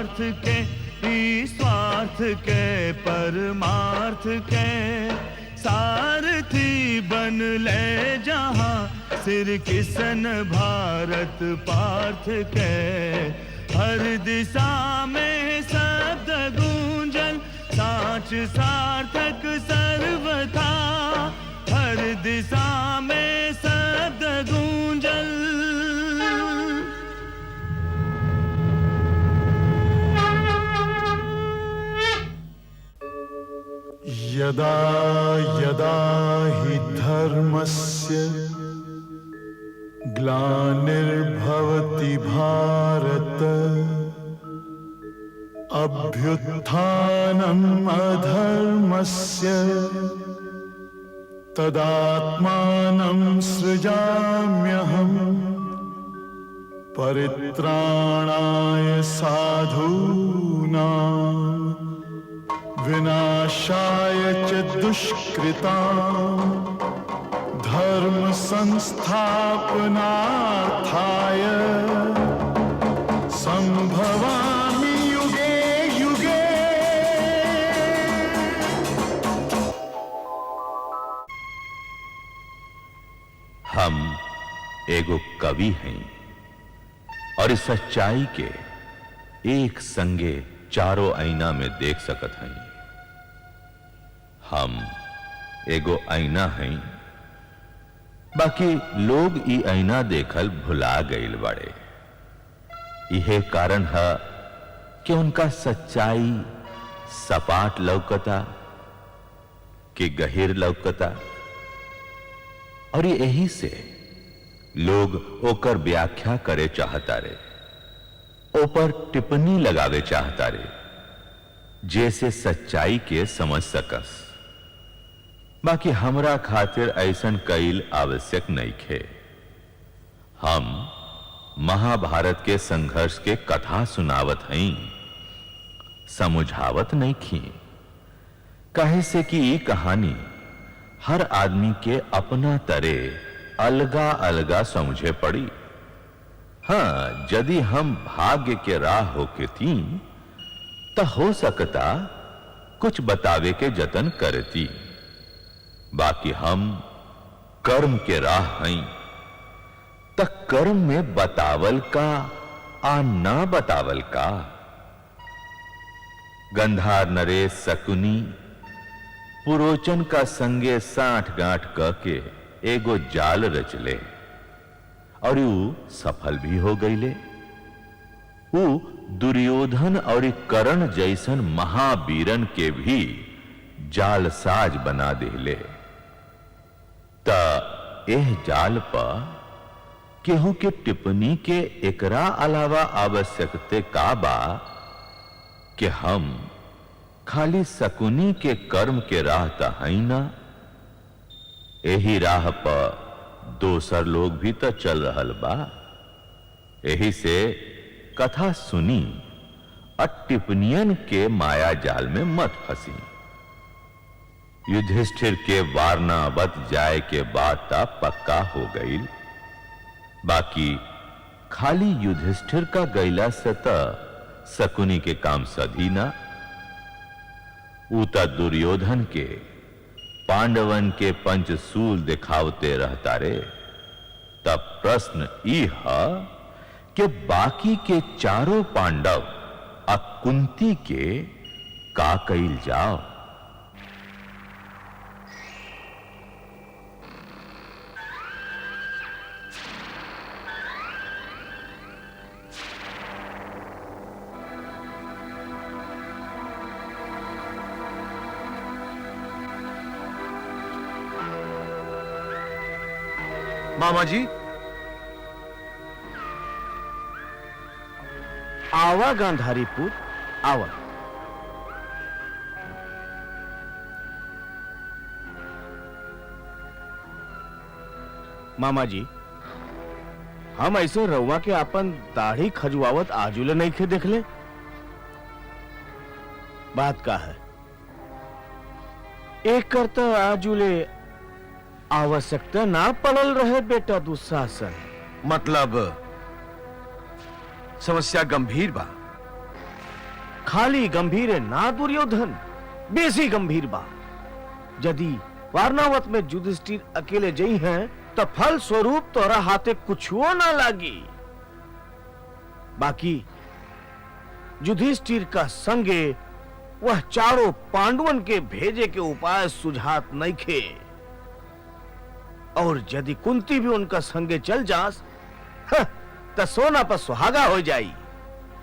स्वार्थ के, स्वार्थ के परमार्थ के सारथी बन ले जहां, सिर किसन भारत पार्थ के। हर दिशा में शब्द गूंजन, साच सार्थक सर्वथा। हर दिशा में शब्द गूंजन। यदा यदा हि धर्मस्य ग्लानिर्भवति भारत, अभ्युत्थानम् अधर्मस्य तदात्मानं सृजाम्यहम्। परित्राणाय साधूनां विनाशाय च दुष्कृतां, धर्म संस्थापनार्थाय संभवामि युगे युगे। हम एगो कवि हैं और इस सच्चाई के एक संगे चारों आईना में देख सकत हैं। हम एगो आईना हैं, बाकी लोग ई आईना देखल भुला गईल बाड़े। यह कारण है कि उनका सच्चाई सपाट लौकता कि गहिर लौकता, और यही से लोग ओकर व्याख्या करे चाहता रे, ऊपर टिप्पणी लगावे चाहता रे, जैसे सच्चाई के समझ सकस। बाकी हमरा खातिर ऐसन कईल आवश्यक नहीं खे। हम महाभारत के संघर्ष के कथा सुनावत हैं, समुझावत नहीं खी। काहे से कि ये कहानी हर आदमी के अपना तरे अलगा अलगा समझे पड़ी। हाँ, यदि हम भाग्य के राह होके थी तो हो सकता कुछ बतावे के जतन करती। बाकी हम कर्म के राह हैं, तक कर्म में बतावल का आ ना बतावल का। गंधार नरेश शकुनी पुरोचन का संगे साठ गांठ के एगो जाल रचले, और वो सफल भी हो गईले। वो दुर्योधन और कर्ण जैसन महावीरन के भी जालसाज बना देले। ता एह जाल पर केहू के टिप्पणी के एकरा अलावा आवश्यकते का बा कि हम खाली शकुनी के कर्म के राह ता हई ना, यही राह पर दोसर लोग भी तो चल रहल बा। यही से कथा सुनी और टिप्पणियन के माया जाल में मत फंसी। युधिष्ठिर के वारणावत जाए के बाद ता पक्का हो गई। बाकी खाली युधिष्ठिर का गैला से ता शकुनी के काम सधी ना। उता दुर्योधन के पांडवन के पंचसूल दिखावते रहता रे। तब प्रश्न ई है कि बाकी के चारों पांडव आ कुंती के का कईल जाओ। मामा जी, आवा गांधारी पुत्र आवा। मामा जी, हम ऐसे रउआ के अपन दाढ़ी खजुआवत आजुले नहीं खे देखले। बात का है एक करता आजुले आवश्यकता ना पड़ल रहे बेटा दुशासन। मतलब समस्या गंभीर बा। खाली गंभीर ना दुर्योधन, बेसी गंभीर बा। यदि वारनावत में युधिष्ठिर अकेले जई हैं तो फल स्वरूप तोरा हाथे कुछो ना लागी। बाकी युधिष्ठिर का संगे वह चारों पांडवन के भेजे के उपाय सुझात नहीं खे। और यदि कुंती भी उनका संगे चल जास तो सोना पर सुहागा हो जाई।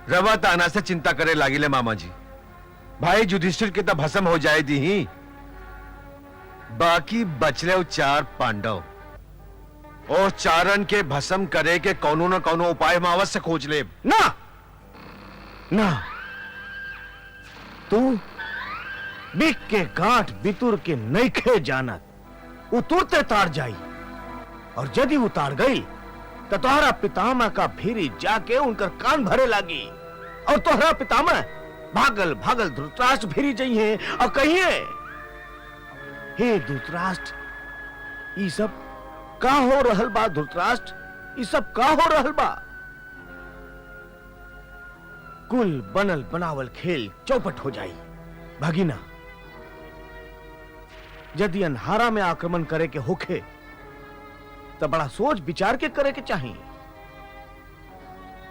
रवा ताना से चिंता करे लागिले मामा जी। भाई युधिष्ठिर के तो भस्म हो जाए दी ही, बाकी बचले चार पांडव और चारण के भस्म करे के कौनो न कौनो उपाय हम अवश्य खोज ले। ना ना, तू बिक के गांठ बितुर के नईखे जानत। उतुरते तार जाई, और यदि उतार गई तो तोहरा पितामह का भीरी जाके उनकर कान भरे लागी। और तोहरा पितामह भागल भागल धृतराष्ट्र भीरी जई है और कहिए, हे धृतराष्ट्र, ये सब का हो रहल बा? धृतराष्ट्र, ये सब का हो रहल बा? कुल बनल बनावल खेल चौपट हो जाई। भगिना, यदि अन्हारा में आक्रमण करे के होखे तो बड़ा सोच विचार के करे के चाहिए।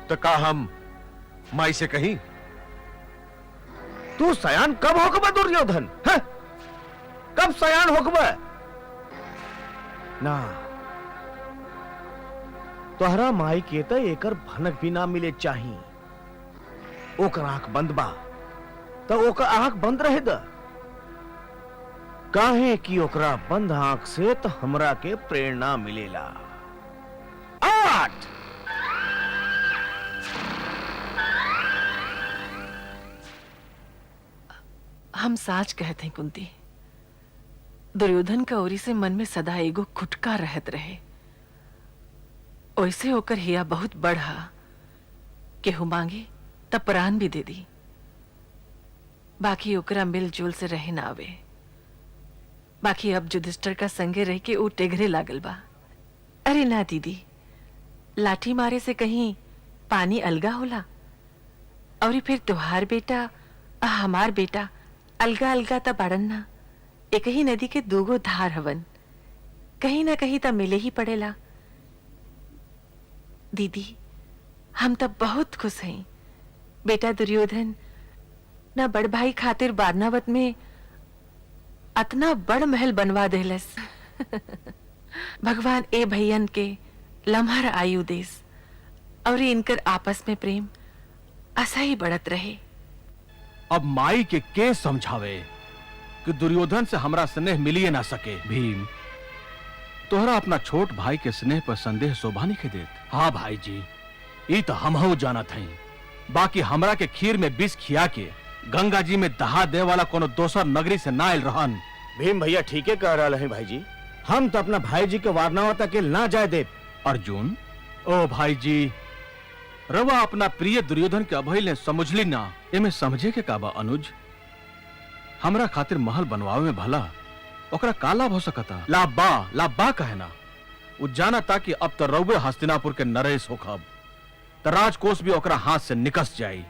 तो का हम माई से कहीं? तू सयान कब होकबा दुर्योधन? है? कब सयान होकबा? ना, तोहरा माई के तो एकर भनक भी ना मिले चाहिए। ओकर आंख बंद बा तो ओकर आंख बंद रहे द। काहे कि ओकरा बंद आंख से तो हमरा के प्रेरणा मिलेला। 8 हम साच कहते हैं कुंती, दुर्योधन का ओरी से मन में सदा एगो खुटका रहत रहे। ओइसे होकर हिया बहुत बढ़ा केहू मांगे तब प्राण भी दे दी, बाकी ओकरा मिलजुल से रहे ना आवे। बाकी अब युधिष्ठिर का संगे रह के वो टेघरे लागल बा। अरे ना दीदी, लाठी मारे से कहीं पानी अलगा होला? और फिर तुहार बेटा हमार बेटा अलगा अलगा ता बाड़न ना। एक ही नदी के दूगो धार हवन, कहीं ना कहीं ता मिले ही पड़ेला। दीदी, हम तब बहुत खुश हैं। बेटा दुर्योधन ना बड़ भाई खातिर वारनावत में अतना बड़ महल बनवा देलस। भगवान ए भैयन के लम्हर आयु देस और इनकर आपस में प्रेम ऐसा ही बढ़त रहे। अब माई के समझावे कि दुर्योधन से हमरा स्नेह मिलिए ना सके। भीम, तोहरा अपना छोट भाई के स्नेह पर संदेह शोभा नहीं के देत। हाँ भाई जी, ये तो हमहू जानत हई। बाकी हमरा के खीर में विष खिया के गंगा जी में दहा दे वाला कोनो दोसर नगरी से ना आयल रहन। भीम भैया ठीके कह रहा है भाई जी। हम तो अपना भाई जी के वारनावत अकेले ना जाए दे। अर्जुन, ओ भाई जी, रवा अपना प्रिय दुर्योधन के अभय ने समझली ना। एमे समझे के काबा अनुज, हमरा खातिर महल बनवावे में भला ओकरा का लाभ हो सकता? लाभ बा कहे ना। उ जाना ता कि अब तो रउवे हस्तिनापुर के नरेश होखब, तो राजकोष भी ओकरा हाथ से निकस जाई।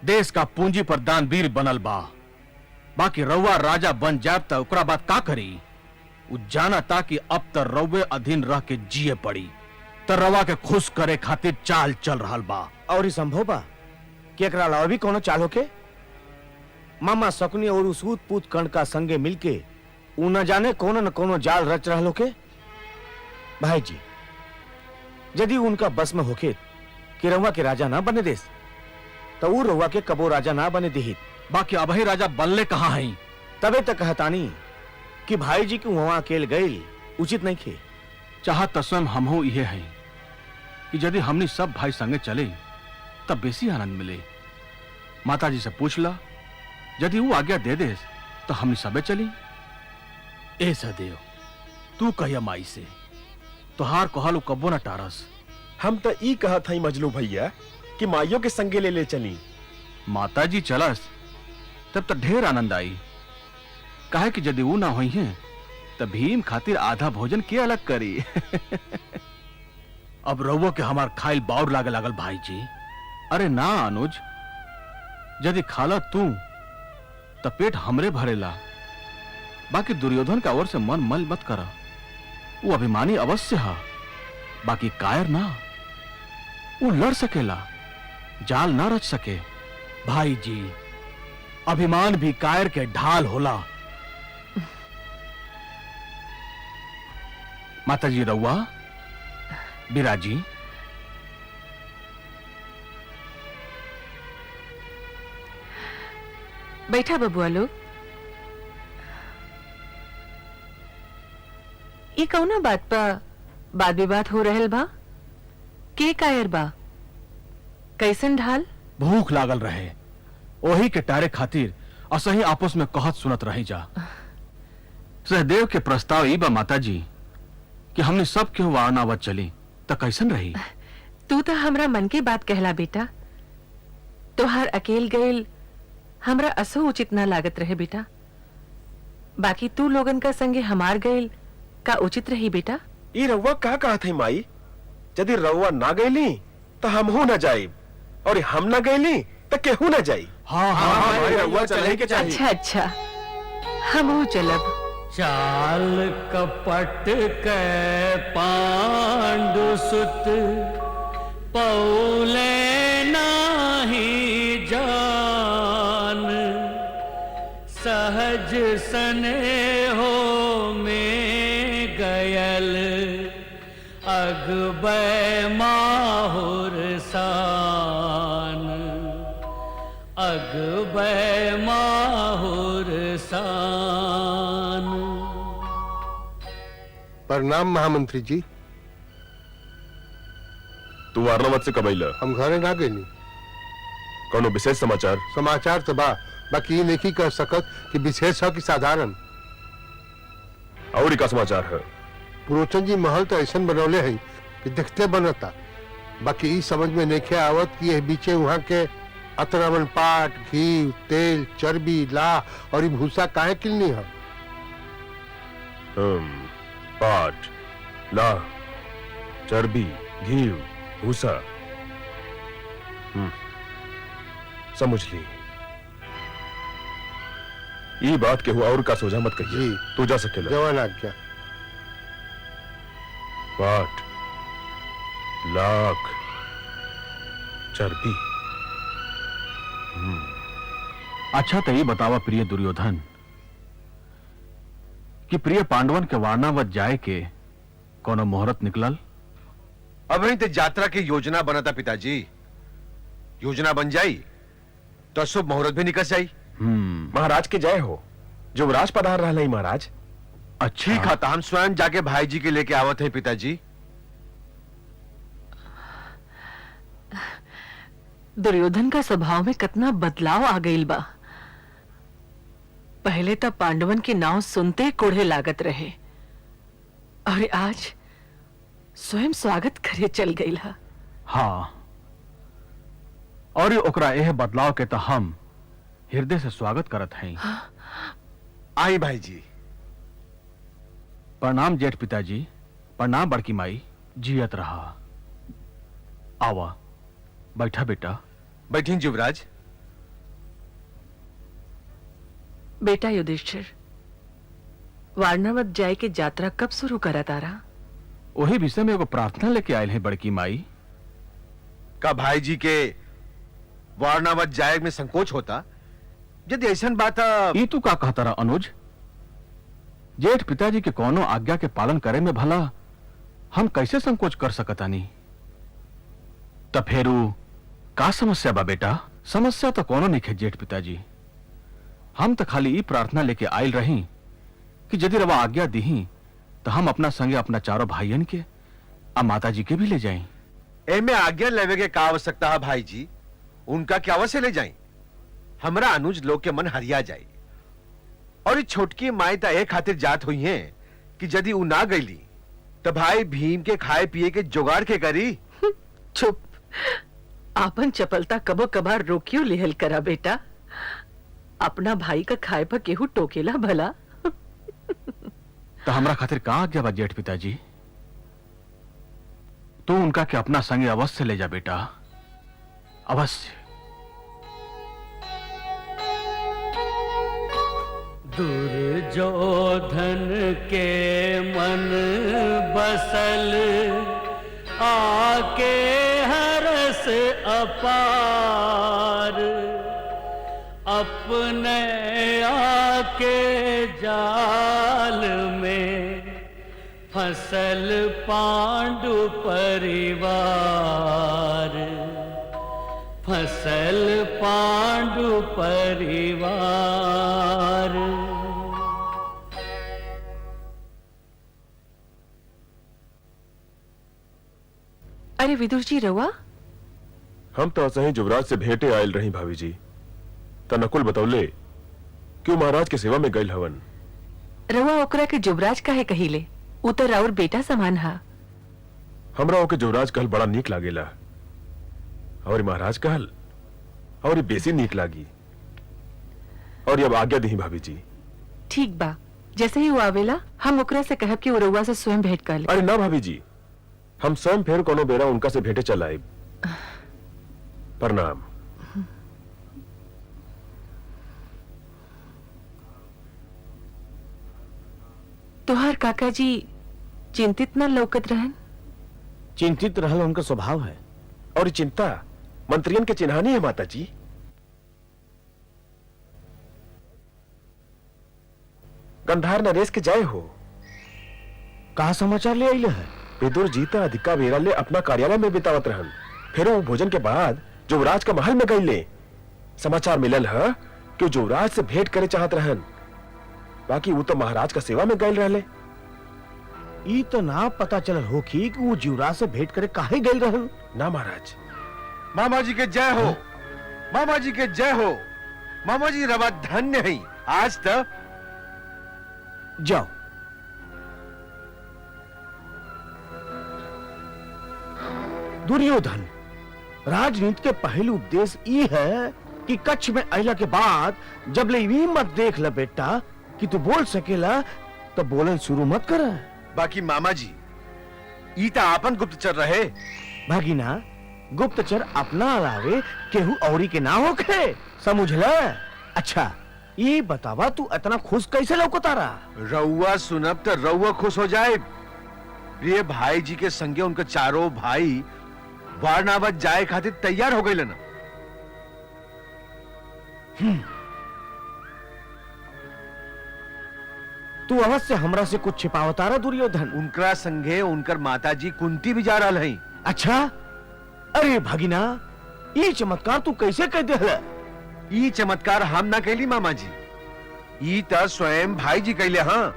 देश का पूंजी पर दानवीर बनल बा। बाकी रउवा राजा बन जाब त ओकरा बात का करी? उ जाना ता कि अब तो रउवे अधीन रह के जिए पड़ी। तो रवा के खुश करे खातिर चाल चल रहल बा। और ही संभव बा कि एकरा अलावा भी कोनो चाल होके? मामा शकुनी और सूत पूत कर्ण का संगे मिलके उ न जाने कोनो न कोनो जाल रच रहल होके। भाई जी, यदि उनका बस में होके कि रउवा के राजा ना बने देस, तो उ रउवा के कबो राजा ना बने दिहित। बाकी अबही राजा बनले कहाँ हैं? तबे तक कहतानी कि भाई जी के वहां अकेले गई उचित नहीं खे। चाहत तो स्वयं हमहू इहे हैं कि यदि हमनी सब भाई संगे चले तब बेसी आनंद मिले। माता जी से पूछ ला, यदि वो आज्ञा दे दे तो हमनी सबे चली। ए सदेव, तू कहिया माई से, तोहार कहल कब्बो न टारस। हम तो ई कहत हई मजलू भैया कि माइयों के संगे ले चली। माता जी चलस तब तो ढेर आनंद आई। काहे कि यदि वो ना हुई हैं तब भीम खातिर आधा भोजन के अलग करी। अब रउओ के हमार खाइल बाउर लागल भाई जी। अरे ना अनुज, यदि खाला तू तो पेट हमरे भरेला। बाकी दुर्योधन का ओर से मन मल मत करा। वो अभिमानी अवश्य है, बाकी कायर ना। वो लड़ सकेला, जाल ना रच सके। भाई जी, अभिमान भी कायर के ढाल होला। माताजी रउआ, बिराजी, बैठा बबुआ लोग। ये कौना बात पर बात विवाद हो रहल बा? के कायर बा? कैसन ढाल? भूख लागल रहे, वही के टारे खातिर असही आपस में कहत सुनत रही जा। सहदेव के प्रस्ताव ई बा माताजी कि हमने सब के वारनावत चली तो कैसन रही? तू तो हमरा मन के बात कहला बेटा। तोहार अकेल गईल हमरा असो उचित ना लागत रहे बेटा। बाकी तू लोगन का संगे हमार गईल का उचित रही बेटा? ये रउआ कहा थी माई, यदि रउआ ना गईली तो हमहू ना जाई, और हम ना गईली तो केहू ना जाई। हाँ माई, रउआ चले के चाहिए। अच्छा अच्छा, हमहू चलब। चाल कपट के पांडु सुत पौले नाही जान, सहज स्नेहो में गयल अगबै माहुर सान, अगबै माहुर सान। प्रणाम महामंत्री जी। तू वारनावत से कब आइला? हम घरे ना गईनी। कोनो विशेष समाचार? समाचार तो बा, बाकी ये नहीं कह सकत कि विशेष है कि साधारण। और का समाचार है? पुरोचन जी महल तो ऐसा बनौले हैं कि देखते बनता, बाकी ई समझ में नहीं आवत कि यह बीचे वहाँ के अतरमन पाट, घी, तेल, चर्बी, ला और ये भूसा काहे किलनी है? पाट, ला, चर्बी, घी, भूसा। समझ ली। ये बात के हुआ और का सोचा मत कहिए। जी। तू जा सकेला। जवान आज्ञा। पाट, लाख, चर्बी। अच्छा तो ये बतावा प्रिय दुर्योधन कि प्रिय पांडवन के वारनावत जाए के कोनो मुहूर्त निकलल? अब नहीं तो यात्रा की योजना बनाता पिताजी। योजना बन जाई तो शुभ मुहूर्त भी निकल जाई। महाराज के जय हो, जो राज पधार रहा है महाराज। अच्छा, ठीक है, तो हम स्वयं जाके भाई जी के लेके आवत हैं पिताजी। दुर्योधन का स्वभाव में कितना बदलाव आ गईल बा। पहले तो पांडवन के नाव सुनते कोढ़े लागत रहे, और आज स्वयं स्वागत करे चल गईल हा। हाँ, और ये ओकरा यह बदलाव के तो हम हृदय से स्वागत करत हैं। आई भाई जी। प्रणाम जेठ पिताजी। प्रणाम बड़की माई। जियत रहा। आवा, बैठा बेटा। बैठिन युवराज। बेटा युधिष्ठिर, वारनावत जाए के यात्रा कब शुरू करा तारा? वही विषय में एगो प्रार्थना लेके आयल है बड़की माई। का भाई जी के वारनावत जाए में संकोच होता? यदि ऐसा बात ई तू का कहता रहा अनुज? जेठ पिताजी के कोनो आज्ञा के पालन करे में भला हम कैसे संकोच कर सकतानी? तो फेरू का समस्या बा बेटा? समस्या तो कोनो नहीं है जेठ पिताजी। हम तो खाली ई प्रार्थना लेके आयल रही कि यदि रवा आज्ञा दीही तो हम अपना संगे अपना चारों भाइयन के आ माता जी के भी ले जाएं। एमे आज्ञा लेवे के का आवश्यकता है भाई जी? उनका क्या अवश्य ले जाएं। हमरा अनुज लोग के मन हरिया जाए। और छोटकी माई तो एक खातिर जात हुई है कि यदि उ ना गईली तो भाई भीम के खाए पिए के जुगाड़ के करी। चुप, आपन चपलता कबो कभार रोकियो लेहल करा बेटा। अपना भाई का खाए पर केहू टोकेला भला। तो हमरा खातिर का आज्ञा बा जेठ पिताजी? तू उनका के अपना संगे अवश्य ले जा बेटा, अवश्य। दुर्योधन के मन बसल आके हरस अपार, अपने आके जाल में फसल पांडु परिवार, फसल पांडु परिवार। अरे विदुर जी रहुआ, हम तो सही युवराज से भेंटे आयल रही भाभी जी। त नकुल बतौले क्यों महाराज के सेवा में गईल हवन। रहुआ ओकरा के जुबराज काहे कहिले? उ तो राउर बेटा समान हा। हमरा ओके युवराज कहल बड़ा नीक लागेला और महाराज कहल और बेसी नीक लागी। और अब आज्ञा दी भाभी जी। ठीक बा, जैसे ही वो आवेला हम ओकरा से कहब कि वो रहुआ से स्वयं भेंट कर ले। अरे ना भाभी जी, हम स्वयं फिर कोनो बेरा उनका से भेंटे चल आए। प्रणाम। तोहार काका जी चिंतित न लौकत रहन? चिंतित रहल उनका स्वभाव है। और चिंता मंत्रियन के चिन्हानी है माता जी। गंधार नरेश के जय हो। कहा समाचार ले आइले है? विदुर जीता अधिका बेरा ले अपना कार्यालय में बितावत रहन। फिर वो भोजन के बाद युवराज का महल में गईले। समाचार मिलल है कि युवराज से भेंट करे चाहत रहन। बाकी वो तो महाराज का सेवा में गईल रहले। ई तो ना पता चलल हो कि वो युवराज से भेंट करे काहे गईल रहन। ना महाराज। मामा जी के जय हो, मामा जी के जय हो। मामा जी रवा धन्य है। आज तक जाओ। दुर्योधन, राजनीति के पहलू उपदेश ये है कि कच्छ में अहिला के बाद जब ले भी मत देख ल बेटा कि तू बोल सकेला तो बोलन शुरू मत कर। बाकी मामा जी ई ता आपन गुप्तचर रहे। भागीना, गुप्तचर अपना अलावे केहू औरी के ना होखे, समझ ल। अच्छा ये बतावा तू इतना खुश कैसे लौकता रहा? रउआ सुनब तो रउआ खुश हो जाए। प्रिय भाई जी के संगे उनके चारों भाई वारनावत जाए खातिर तैयार हो गए ना। तू अवश्य हमरा से कुछ छिपावता रहा दुर्योधन। उनकरा संगे उनकर माताजी कुंती भी जा रहा है। अच्छा, अरे भगिना, ये चमत्कार तू कैसे कह देहला? ई चमत्कार हम ना कैली मामा जी, ई त स्वयं भाई जी कैले। हाँ,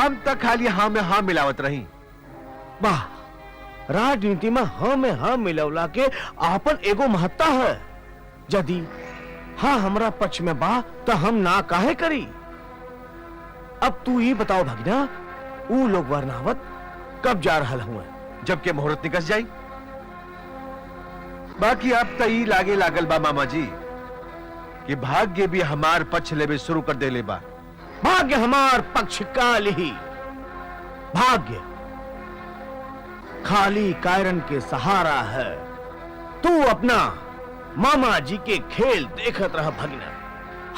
हम तक खाली हाँ में हाँ मिलावत रही। वाह, राजनीति में हाँ में हाँ मिलवला के आपन एगो महत्ता है। यदि हाँ हमरा पक्ष में बा तो हम ना काहे करी। अब तू ही बताओ भगिना, वो लोग वारनावत कब जा रहा हुए? जबकि मुहूर्त निकस जाई। बाकी अब तई लागे लागल बा मामा जी कि भाग्य भी हमार पक्ष लेवे शुरू कर दे ले बा। भाग्य हमार पक्ष काल ही। भाग्य खाली कायरन के सहारा है। तू अपना मामा जी के खेल देखत रह भगिना।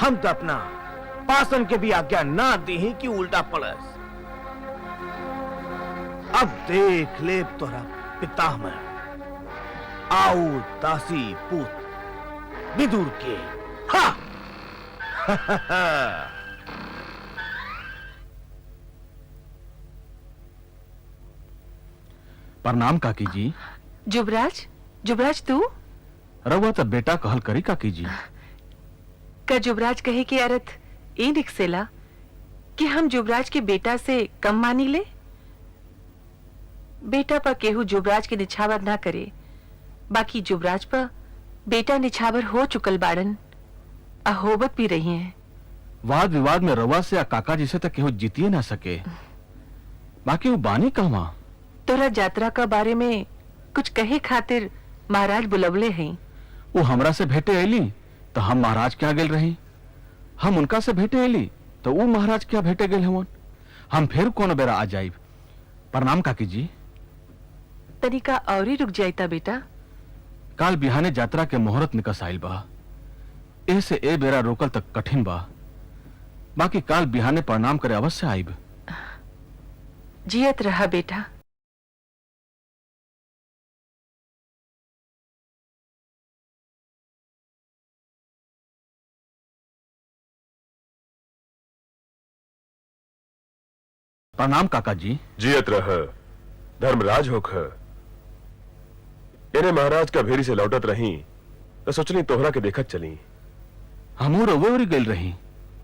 हम तो अपना पासन के भी आज्ञा ना दी कि उल्टा पड़स। अब देख ले तोरा पिता में आओ दासी पुत विदुर के। हा! प्रणाम काकी जी। जुबराज, जुबराज तू? रउआ तो बेटा कहल करी काकी जी। का जुबराज कहे कि अर्थ ए निकसेला कि हम जुबराज के बेटा से कम मानी ले? बेटा पर केहू जुबराज के निछावर ना करे, बाकी जुबराज पर बेटा निछावर हो चुकल बाड़न, अहोबत भी रही हैं। वाद विवाद में रवा से या काका जी से तक केहू जीतिए ना सके। बाकी वो बानी कहवा? तोरा यात्रा का बारे में कुछ कहे खातिर महाराज बुलवले हैं। वो हमरा से भेंटे अली तो हम महाराज क्या गेल रही, हम उनका से भेंटे अली तो वो महाराज क्या भेंटे गेल हवन। हम फिर कोनो बेरा आ जाइब। प्रणाम काकी जी। तनिका और ही रुक जाइता बेटा। काल बिहाने यात्रा के मुहूर्त निकस आइल बा, ऐसे ए बेरा रोकल तक कठिन बा। बाकी काल बिहाने प्रणाम करे अवश्य आइब। जियत रहा बेटा। प्रणाम काका जी। जियत रह, धर्मराज होख। इन्हें महाराज का भेरी से लौटत रही तो सोचनी तोहरा के देखत चली। हमू रवोरी गइल रही।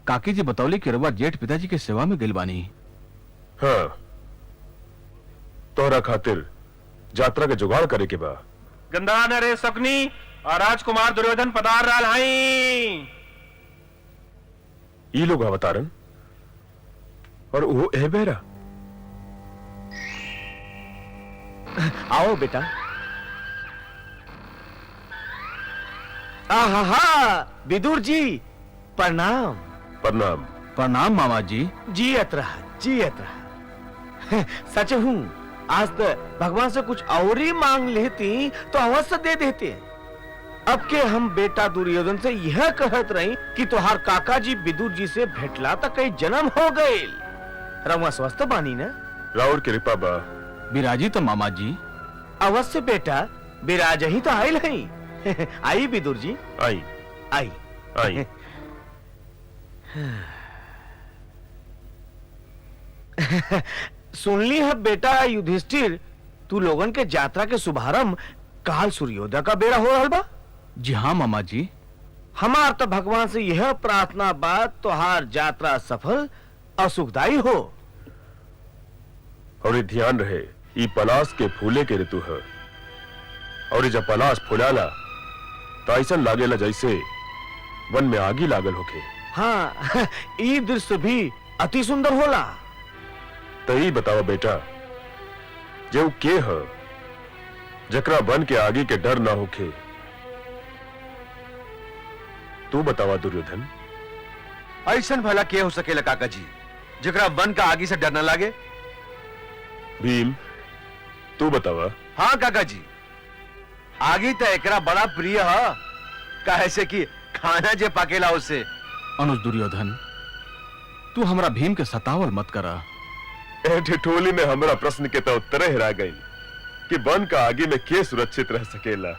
काकी जी बतौली कि रवा जेठ पिताजी के सेवा में गइल बानी। हाँ, तोहरा खातिर यात्रा के जुगाड़ करे के बा। गंदा न रे सकनी और राजकुमार दुर्योधन पधार रहा हई। ई लोग अवतारन और वो ए बेरा। आओ बेटा। आहा, विदुर जी प्रणाम। प्रणाम। प्रणाम मामा जी। जियत रहा, जियत रहा। सच हूँ, आज तो भगवान से कुछ और ही मांग लेती तो अवश्य दे देते। अब के हम बेटा दुर्योधन से यह कहत रही कि तुहार काका जी विदुर जी से भेटला तक कई जन्म हो गए। रवा स्वस्थ बानी ना? राउर कृपा बा। बिराजी तो मामा जी। अवश्य बेटा, बिराज ही तो आयल है। आई विदुर जी। आई आई आई। सुन ली है बेटा युधिष्ठिर, तू लोगन के यात्रा के शुभारंभ काल सूर्योदय का बेड़ा हो रहा बा। जी हाँ मामा जी। हमार तो भगवान से यह प्रार्थना बात तुहार यात्रा सफल और सुखदायी हो। और ये ध्यान रहे, ई पलाश के फूले के ऋतु है और जब पलाश फुलाला तो ऐसा लागेला जैसे वन में आगी लागल होके। हाँ, ई दृश्य भी अति सुंदर होला। तो ई बताओ बेटा, जो के है जकरा वन के आगे के डर ना होके? तू बतावा दुर्योधन। ऐसा भला के हो सकेला काका जी जकरा वन का आगी से डर न लागे? भीम, तू बतावा। हाँ काका जी, आगी तो एकरा बड़ा प्रिय है, काहे से कि खाना जे पकेला उससे। अनुज दुर्योधन, तू हमरा भीम के सतावल मत करा। ठिठोली में हमरा प्रश्न के तो उत्तर हेरा गई कि वन का आगे में के सुरक्षित रह सकेला।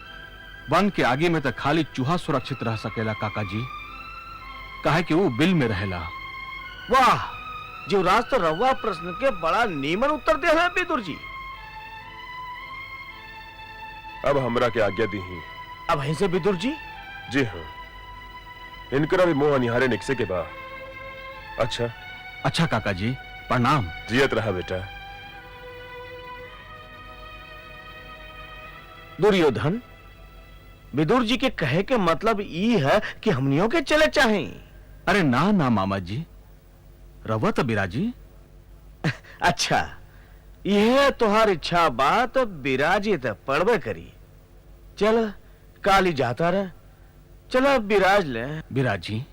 वन के आगे में तो खाली चूहा सुरक्षित रह सकेला काका जी, काहे कि वो बिल में रहेला। वाह, जीवराज तो रवा प्रश्न के बड़ा नीमन उत्तर दे है विदुर जी। अब हमरा के आज्ञा दी ही। अब वहीं से विदुर जी। जी हाँ, इनकरा भी मोह निहारे निकसे के बा। अच्छा अच्छा काका जी, प्रणाम। जियत रहा बेटा। दुर्योधन, विदुर जी के कहे के मतलब ई है कि हमनियों के चले चाहें। अरे ना ना मामा जी, रवा तो बिराजी। अच्छा, यह तुहार इच्छा बात बिराजी तो पड़बे करी। चल काली जाता रहे, चलो बिराज ले। बिराजी।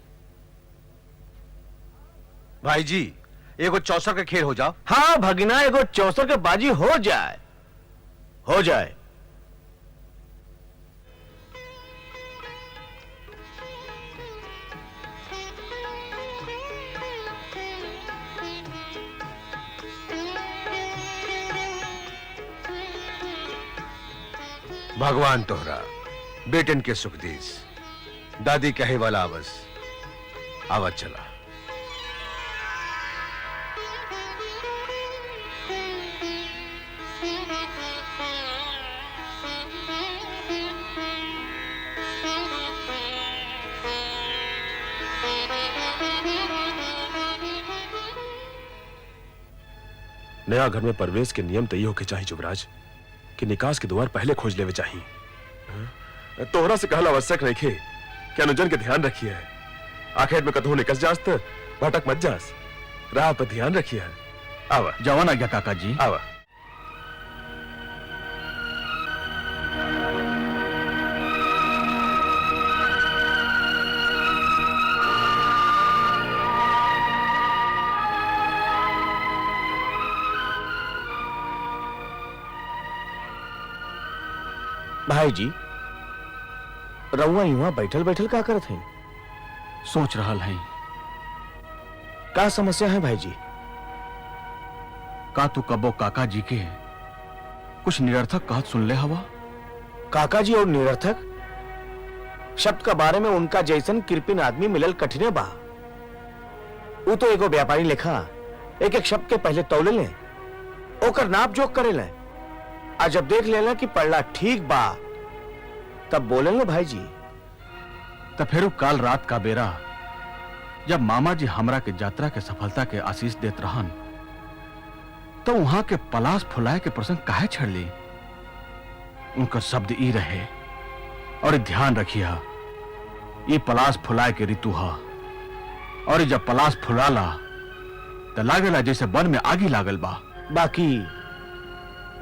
भाई जी, एगो चौसर के खेल हो जाओ। हाँ भगिना, एगो चौसर के बाजी हो जाए, हो जाए। भगवान तोहरा बेटन के सुख दीस। दादी कहे वाला आवस आवत चला। नया घर में प्रवेश के नियम तय होके चाहिए युवराज कि निकास के द्वार पहले खोज लेवे चाहिए। तोहरा से कहना आवश्यक नहीं खे कि अनुजन के ध्यान रखिए। आखिर में कतहु निकस जास तो भटक मत जास। राह पर ध्यान रखिए। आवा जवान आ गया काका जी। आवा। भाई जी, रउआ युवा बैठल बैठल का करत हैं? सोच रहा है क्या समस्या है भाई जी? का तू कबो काका जी के कुछ निरर्थक कहत सुन ले हवा? काका जी और निरर्थक शब्द का बारे में उनका जैसन कृपिन आदमी मिलल कठिने बा। वो तो एगो व्यापारी लेखा एक एक शब्द के पहले तौले ले, ओकर नाप जोक करे ले, आ जब देख लेना कि पढ़ला ठीक बा तब बोले ले भाई जी। तो फिर काल रात का बेरा जब मामा जी हमरा के यात्रा के सफलता के आशीष देत रहन, तो वहां के पलाश फुलाए के प्रसंग काहे छड़ ली? उनका शब्द ई रहे, और ध्यान रखिया, ये पलाश फुलाए के ऋतु है, और जब पलाश फुलाला तो लागेला जैसे वन में आगी लागल बा। बाकी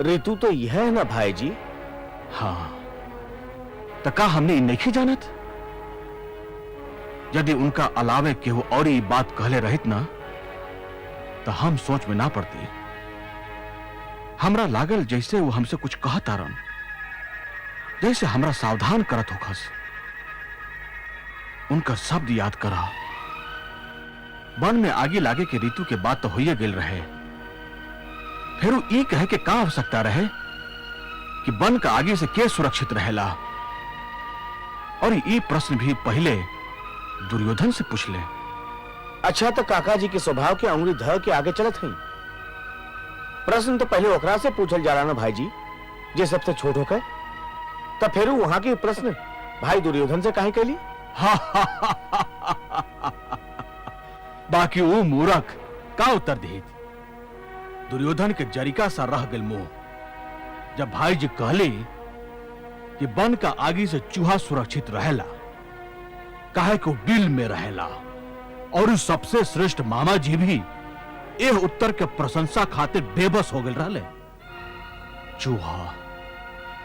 ऋतु तो यह है ना भाई जी? हाँ, तो का हमने इ नहीं जानत? यदि उनका अलावे केहू और ये बात कहले रहित ना, तो हम सोच में ना पड़ती। हमरा लागल जैसे वो हमसे कुछ कहत आरन, जैसे हमरा सावधान करत होखस। उनका शब्द याद करा, वन में आगे लागे के ऋतु के बात तो होइए गेल रहे, फिर वो ये कहे के का आवश्यकता रहे कि वन का आगे से के सुरक्षित रहेला? और ये प्रश्न भी पहले दुर्योधन से पूछ ले। अच्छा, तो काका जी के स्वभाव के अंगुली धर के आगे चलत हैं। प्रश्न तो पहले ओकरा से पूछल जाला ना भाई जी, जे सबसे छोट होकर। तब फिर वहां के प्रश्न भाई दुर्योधन से काहे कैली? बाकी वो मूर्ख का उत्तर दी? दुर्योधन के जरिका सा रह गल मुंह जब भाई जी कहले कि वन का आगे से चूहा सुरक्षित रहेला, काहे को बिल में रहेला। और सबसे श्रेष्ठ मामा जी भी यह उत्तर के प्रशंसा खातिर बेबस हो गए रहले। चूहा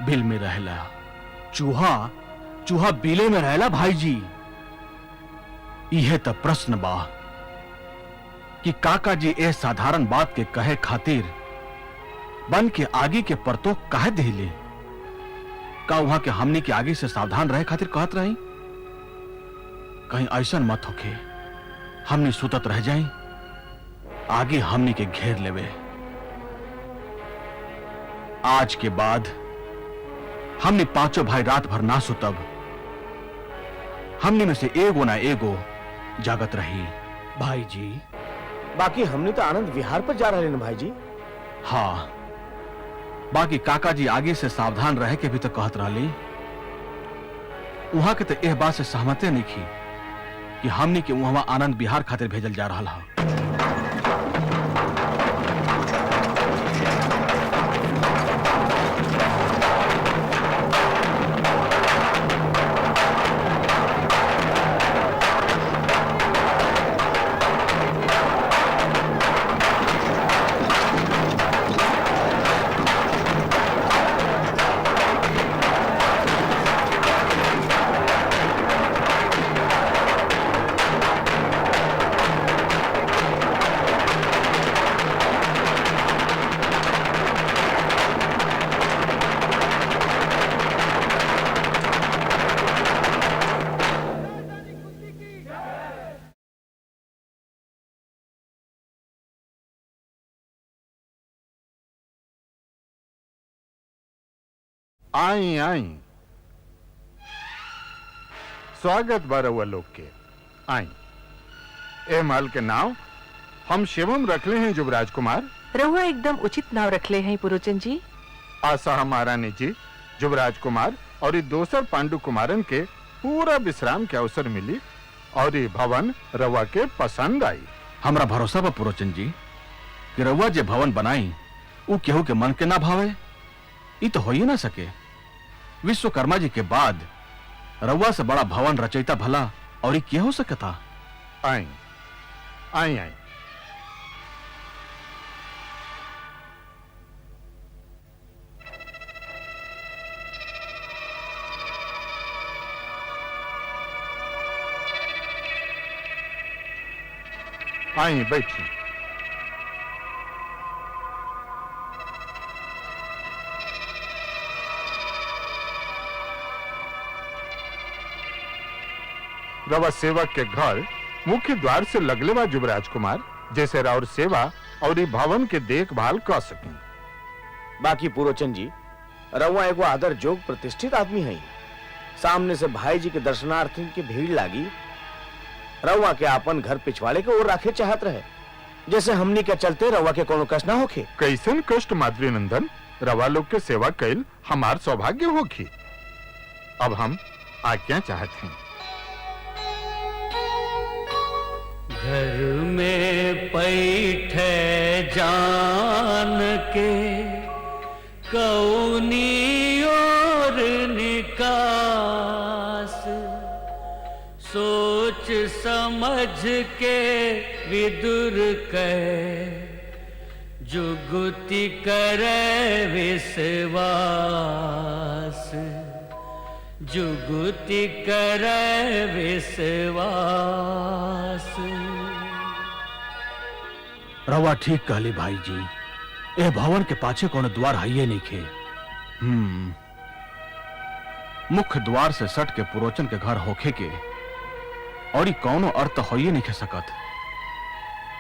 बिल में रहेला, चूहा बिले में रहेला भाई जी। यह तो प्रश्न बा कि काका जी ए साधारण बात के कहे खातिर वन के आगे के परतों काहे देले? का वहां के हमने के आगे से सावधान रहे खातिर कहत रही? कहीं ऐसा मत होके हमने सुतत रह जाए, आगे हमने के घेर लेवे। आज के बाद हमने पांचों भाई रात भर ना सुतब, हमने में से एगो ना एगो जागत रही भाई जी। बाकी हमने तो आनंद विहार पर जा रहे हैं भाई जी। हाँ, बाकी काका जी आगे से सावधान रहे के भी तो कहत रही। वहां के तो यह बात से सहमति नहीं की कि हमने के वहां आनंद विहार खातिर भेजल जा रहा है। आई आई स्वागत बारवा लोग के। आई ए माल के नाव हम शिवम रखले हैं युवराज कुमार। रहुआ एकदम उचित नाव रखले हैं पुरोचन जी। आशा हमारा निजी युवराज कुमार और ये दोसर पांडु कुमारन के पूरा विश्राम के अवसर मिली और ये भवन रवा के पसंद आई। हमरा भरोसा बा पुरोचन जी कि रवा जे भवन बनाई वो केहू के मन के ना भावे, ये तो हो ही ना सके। विश्वकर्मा जी के बाद रवा से बड़ा भवन रचयिता भला और ये क्या हो सकता? आई आई आई आई बैठिए। रवा सेवक के घर मुख्य द्वार से लगले बा युवराज कुमार, जैसे राउर सेवा और ई भवन के देखभाल कर सकें। बाकी पुरोचन जी, रउआ एगो आदर जोग प्रतिष्ठित आदमी है। सामने से भाई जी के दर्शनार्थियों की भीड़ लागी, रउआ के अपन घर पिछवाड़े के ओर रखे चाहत रहे, जैसे हमनी के चलते रउआ के कोनो कष्ट ना होखे। कैसन कष्ट माद्री नंदन, रवा लोग के सेवा कैल हमार सौभाग्य होखी। अब हम आज्ञा चाहते हैं। घर में पैठे जान के कौनी और निकास, सोच समझ के विदुर कहे जुगुति करे विश्वास, जुगुति करे विश्वास। रवा ठीक कहली भाई जी, ए भवन के पाछे कोनो द्वार है नहीं खे। मुख्य द्वार से सट के पुरोचन के घर होखे के और ई कौनो अर्थ होइए नहीं खे सकत।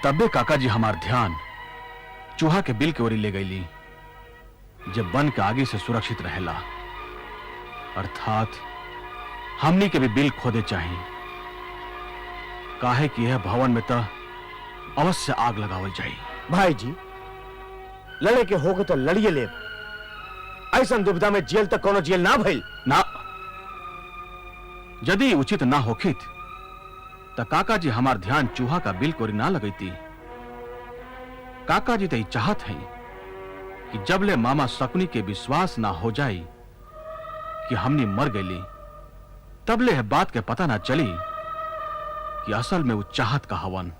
तबे काका जी हमार ध्यान चूहा के बिल के ओरी ले गईली, जब बन के आगे से सुरक्षित रहेला, अर्थात हमनी के भी बिल खोदे चाहिए। काहे कि यह भवन में तो अवश्य आग लगावल जाई। भाई जी, लड़े के होगे तो लड़िए ले, ऐसा दुविधा में जेल तक कोनो जेल ना भइल ना। यदि उचित ना होखित तो काका जी हमार ध्यान चूहा का बिल कोरी ना लगैती। काका जी तो चाहत हैं कि जबले मामा शकुनी के विश्वास ना हो जाए कि हमनी मर गईली, तबले है बात के पता ना चली कि असल में वो चाहत का हवन।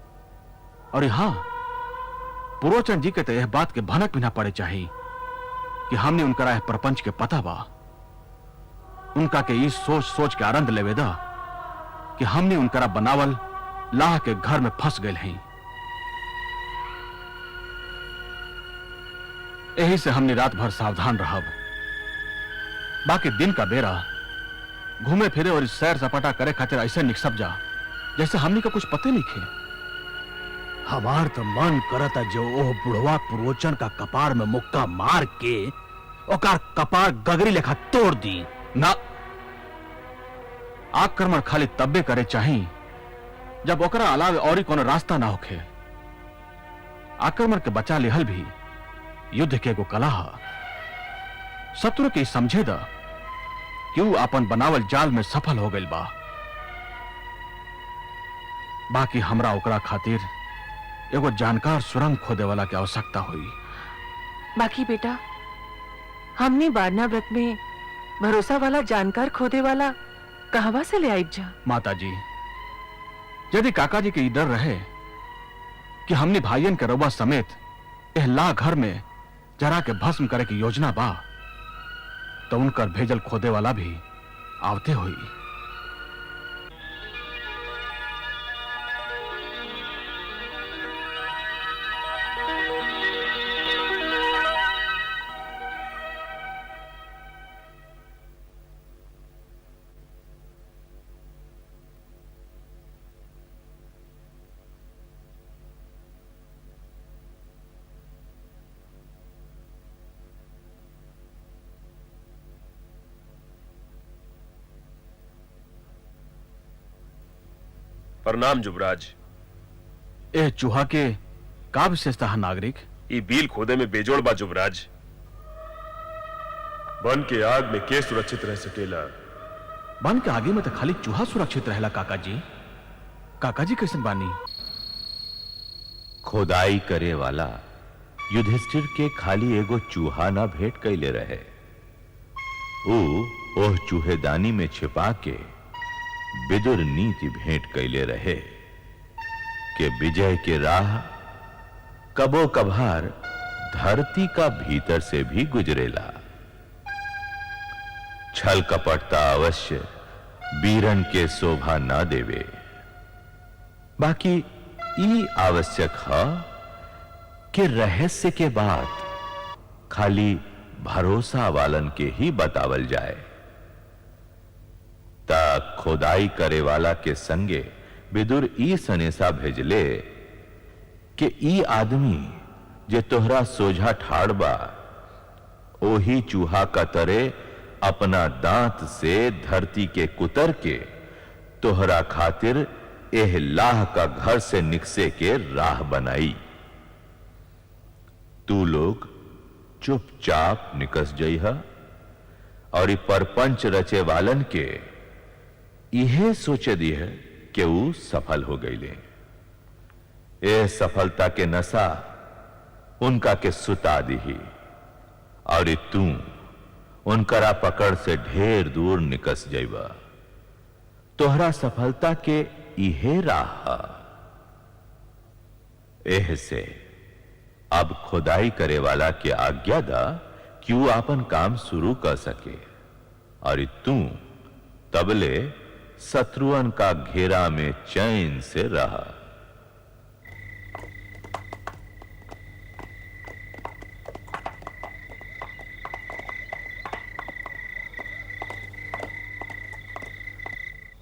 और हां, पुरोचन जी के तो यह बात के भनक भी ना पड़े चाहिए कि हमने उनका राह प्रपंच के पता बा। उनका के इस सोच सोच के आनंद लेवे दा कि हमने उनका बनावल लाह के घर में फंस गए हैं। यही से हमने रात भर सावधान रहब। बाकी दिन का बेरा घूमे फिरे और सैर सपाटा करे खातिर ऐसे निकसब जा जैसे हमने का कुछ पते नहीं खे। हमार तो मन करता जो ओह बुढ़वा पुरोचन का कपार में मुक्का मार के ओकार कपार गगरी लेखा तोड़ दी ना। आक्रमण खाली तब्बे करे चाहिए जब ओकरा अलावे और ही कोनो रास्ता ना होखे। आक्रमण के बचा लेहल भी युद्ध के एगो कला है। शत्रु के समझे दा कि वो अपन बनावल जाल में सफल हो गइल बा। बाकी हमरा ओकरा खातिर एगो जानकार सुरंग खोदे वाला की आवश्यकता हुई। बाकी बेटा, हमने बारना व्रत में भरोसा वाला जानकार खोदे वाला कहवा से ले आइब जा? माता जी, यदि काका जी के डर रहे कि हमने भाईयन के रउआ समेत एहला घर में जरा के भस्म करे की योजना बा, तो उनकर भेजल खोदे वाला भी आवते हुई। प्रणाम युवराज। ए चूहा के का विशेषता है नागरिक? ई बिल खोदे में बेजोड़ बा युवराज। वन के आग में के सुरक्षित रह सकेला? बन के आगे में तो खाली चूहा सुरक्षित रहेला काका जी। काका जी कैसे बानी? खोदाई करे वाला युधिष्ठिर के खाली एगो चूहा ना भेंट कैले रहे। ओह चूहेदानी में छिपा के विदुर नीति भेंट कैले रहे कि विजय के राह कबो कभार धरती का भीतर से भी गुजरेला। छल कपटता अवश्य वीरन के शोभा ना देवे। बाकी ई आवश्यक है कि रहस्य के बात खाली भरोसा वालन के ही बतावल जाए। ता खोदाई करे वाला के संगे विदुर ई सनेसा भेजले कि ई आदमी जे तोहरा सोझा ठाड़ बा ओही चूहा का तरे अपना दांत से धरती के कुतर के तोहरा खातिर एह लाह का घर से निकसे के राह बनाई। तू लोग चुपचाप निकस जइहा और ई परपंच रचे वालन के इहे सोचे दी है कि वो सफल हो गईले। ए सफलता के नशा उनका के सुता दी और ई तू उनकरा पकड़ से ढेर दूर निकस जाइबा। तोहरा सफलता के इहे राह। एह से अब खुदाई करे वाला के आज्ञा दा कि वो आपन काम शुरू कर सके और तू तबले शत्रुअन का घेरा में चैन से रहा।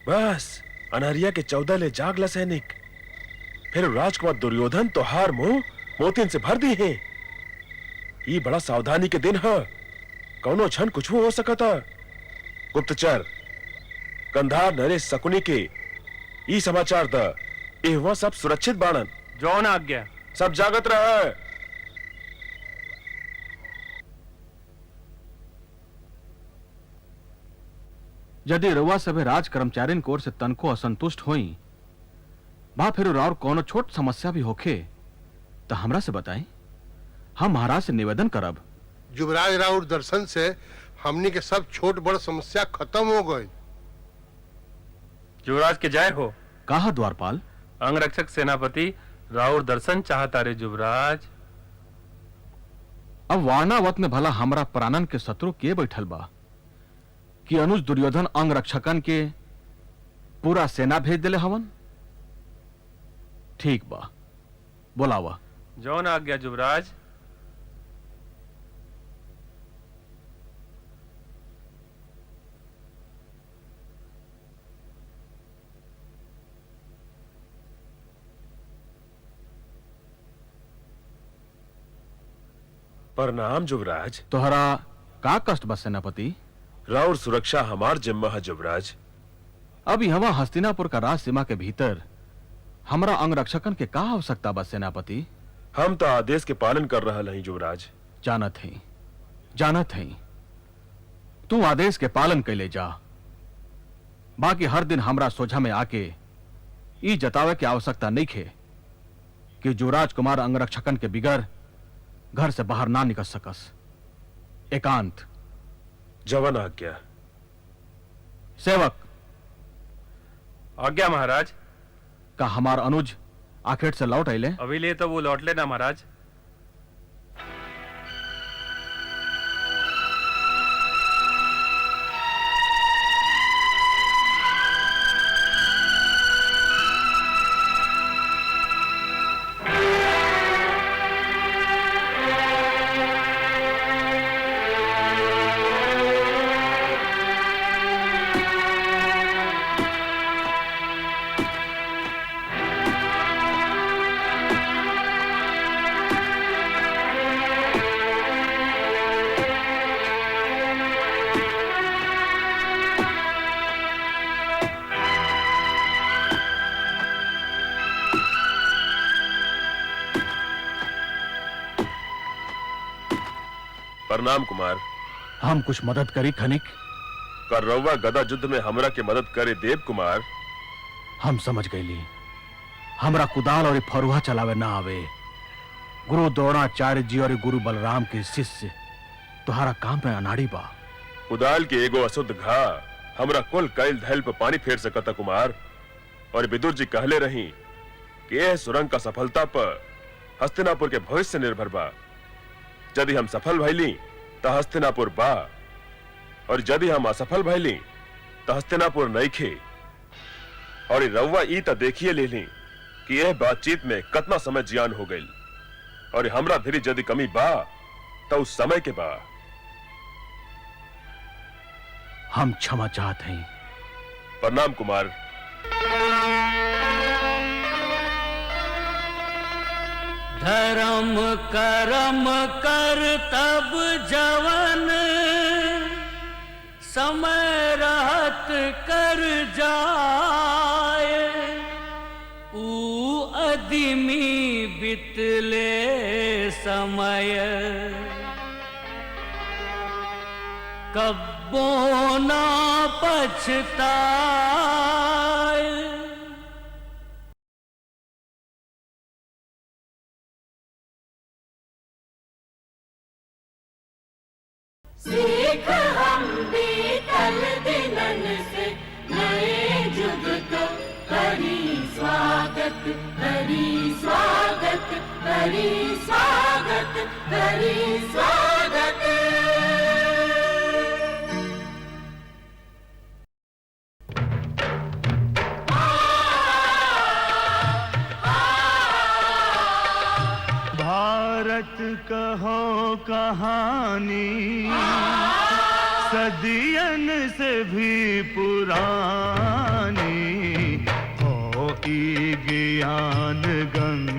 बस अनहरिया के 14 ले जागला सैनिक। फिर राजकुमार दुर्योधन तो हार मुंह मोतिन से भर दी है। ये बड़ा सावधानी के दिन है, कौनो क्षण कुछ हो सकता। गुप्तचर कंधार नरेश शकुनी के ई समाचार द एहवा सब सुरक्षित बाणन। जौन आज्ञा। सब जागत रहे। यदि रउआ सभे राज कर्मचारिन की ओर से तनको असंतुष्ट होई बा फिर और कोनो छोट समस्या भी होखे तो हमरा से बताएं, हम महाराज से निवेदन करब। युवराज राउर दर्शन से हमनी के सब छोट बड़ समस्या खत्म हो गई। युवराज के जय हो। कहा द्वारपाल? अंगरक्षक सेनापति राउर दर्शन चाहता रे युवराज। अब वारणावत में भला हमरा प्राणन के शत्रु के बैठल बा कि अनुज दुर्योधन अंग रक्षकन के पूरा सेना भेज दिले हवन। ठीक बा, बोलावा। जौन आज्ञा युवराज। प्रणाम युवराज। तोहरा का कष्ट बा सेनापति? राउर सुरक्षा हमार जिम्मा है युवराज। अब यहाँ हस्तिनापुर का राज सीमा के भीतर हमरा अंगरक्षकन के का आवश्यकता बा सेनापति? हम तो आदेश के पालन कर रहा नहीं युवराज। जानत है तू आदेश के पालन कैले जा। बाकी हर दिन हमरा सोझा में आके ई जतावे की आवश्यकता नहीं खे कि युवराज कुमार अंगरक्षकन के बिगर घर से बाहर ना निकल सकस। एकांत। जवन आज्ञा। सेवक। आज्ञा महाराज। का हमार अनुज आखेट से लौट अले? अभी ले तो वो लौट लेना महाराज। प्रणाम कुमार। हम कुछ मदद करी खनिक? कर रउआ गदा युद्ध में हमरा के मदद करे देव कुमार। हम समझ गईली। हमरा कुदाल और फरुहा चलावे ना आवे। गुरु द्रोणाचार्य जी और गुरु बलराम के शिष्य तुम्हारा काम में अनाड़ी बा। कुदाल के एगो अशुद्ध घा हमरा कुल कैल धैल पे पानी फेर सकता कुमार। और विदुर जी कहले रही कि यह सुरंग का सफलता पर हस्तिनापुर के भविष्य निर्भर बा। यदि हम सफल भइली तो हस्तिनापुर बा और यदि हम असफल भइली तो हस्तिनापुर नइखे। और रउआ ई त देखिए लेली कि यह बातचीत में कितना समय जियान हो गई और हमरा धीरे यदि कमी बा तो उस समय के बा। हम क्षमा चाहते हैं। प्रणाम कुमार। धर्म करम कर तब जवन समय रहत कर जाए ऊ अदमी बितले समय कब्बो ना पछताए। सीख हम बीतल दिनन से नए जुग को करी स्वागत करी स्वागत करी स्वागत करी स्वागत। भारत कहो कहानी सदियन से भी पुरानी हो ई ज्ञान गंगा